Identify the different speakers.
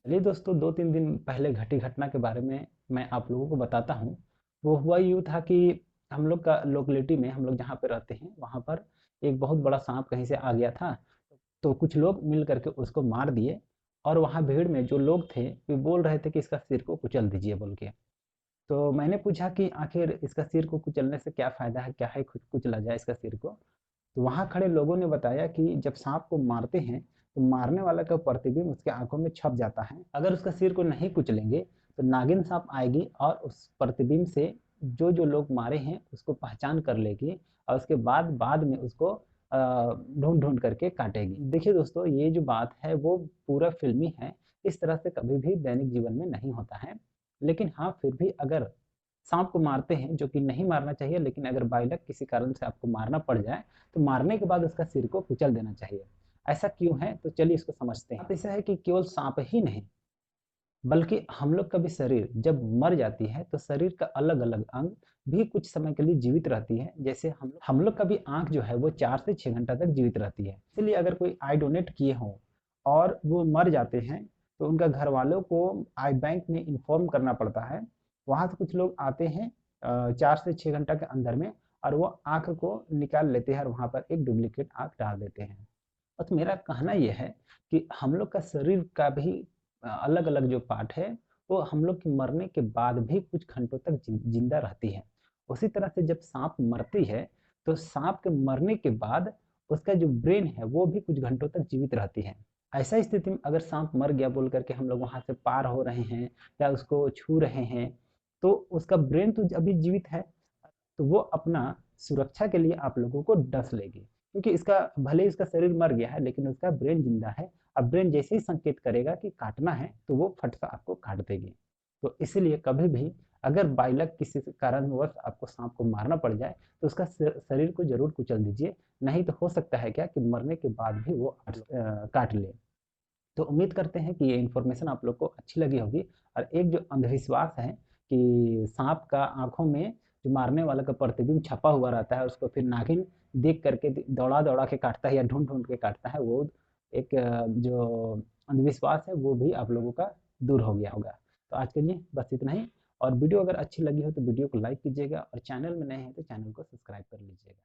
Speaker 1: चलिए दोस्तों, 2-3 दिन पहले घटी घटना के बारे में मैं आप लोगों को बताता हूँ। वो हुआ यूँ था कि हम लोग का लोकेलिटी में, हम लोग जहाँ पे रहते हैं, वहाँ पर एक बहुत बड़ा साँप कहीं से आ गया था। तो कुछ लोग मिल कर के उसको मार दिए और वहाँ भीड़ में जो लोग थे, वे बोल रहे थे कि इसका सिर को कुचल दीजिए बोल के। तो मैंने पूछा कि आखिर इसका सिर को कुचलने से क्या फ़ायदा है? क्या है कुचला जाए इसका सिर को? तो वहाँ खड़े लोगों ने बताया कि जब सांप को मारते हैं तो मारने वाला का प्रतिबिंब उसके आंखों में छप जाता है। अगर उसका सिर को नहीं कुचलेंगे तो नागिन सांप आएगी और उस प्रतिबिंब से जो जो लोग मारे हैं उसको पहचान कर लेगी और उसके बाद बाद में उसको ढूंढ ढूंढ करके काटेगी। देखिए दोस्तों, ये जो बात है वो पूरा फिल्मी है। इस तरह से कभी भी दैनिक जीवन में नहीं होता है। लेकिन हाँ, फिर भी अगर सांप को मारते हैं, जो कि नहीं मारना चाहिए, लेकिन अगर बाई लक किसी कारण से आपको मारना पड़ जाए तो मारने के बाद उसका सिर को कुचल देना चाहिए। ऐसा क्यों है? तो चलिए इसको समझते हैं। बात ऐसा है कि केवल साँप ही नहीं, बल्कि हम लोग का भी शरीर जब मर जाती है तो शरीर का अलग-अलग अंग भी कुछ समय के लिए जीवित रहती है। जैसे हम लोग का भी आँख जो है वो 4 से 6 घंटा तक जीवित रहती है। इसलिए अगर कोई आई डोनेट किए हों और वो मर जाते हैं तो उनका घरवालों को आई बैंक में इन्फॉर्म करना पड़ता है। वहाँ से कुछ लोग आते हैं 4 से 6 घंटा के अंदर में और वो आँख को निकाल लेते हैं और वहाँ पर एक डुप्लीकेट आँख डाल देते हैं। बस मेरा कहना ये है कि हम लोग का शरीर का भी अलग-अलग जो पार्ट है, वो हम लोग के मरने के बाद भी कुछ घंटों तक जिंदा रहती है। उसी तरह से जब साँप मरती है, तो साँप के मरने के बाद उसका जो ब्रेन है, वो भी कुछ घंटों तक जीवित रहती है। ऐसा स्थिति में अगर साँप मर गया बोल कर के हम लोग वहाँ से पार हो रहे हैं या उसको छू रहे हैं, तो उसका ब्रेन तो अभी जीवित है। तो वो अपना सुरक्षा के लिए आप लोगों को डस लेगी, क्योंकि इसका भले ही इसका शरीर मर गया है लेकिन उसका ब्रेन जिंदा है। अब ब्रेन जैसे ही संकेत करेगा कि काटना है तो वो फट से आपको काट देगी। तो इसीलिए कभी भी अगर बाई लक किसी कारणवश आपको सांप को मारना पड़ जाए तो उसका शरीर को जरूर कुचल दीजिए। नहीं तो हो सकता है क्या कि मरने के बाद भी वो काट ले। तो उम्मीद करते हैं कि ये इन्फॉर्मेशन आप लोग को अच्छी लगी होगी। और एक जो अंधविश्वास है कि सांप का आंखों में जो मारने वाला का प्रतिबिंब छपा हुआ रहता है, उसको फिर नागिन देख करके दौड़ा दौड़ा के काटता है या ढूंढ ढूंढ के काटता है, वो एक जो अंधविश्वास है वो भी आप लोगों का दूर हो गया होगा। तो आज के लिए बस इतना ही। और वीडियो अगर अच्छी लगी हो तो वीडियो को लाइक कीजिएगा और चैनल में नए हैं तो चैनल को सब्सक्राइब कर लीजिएगा।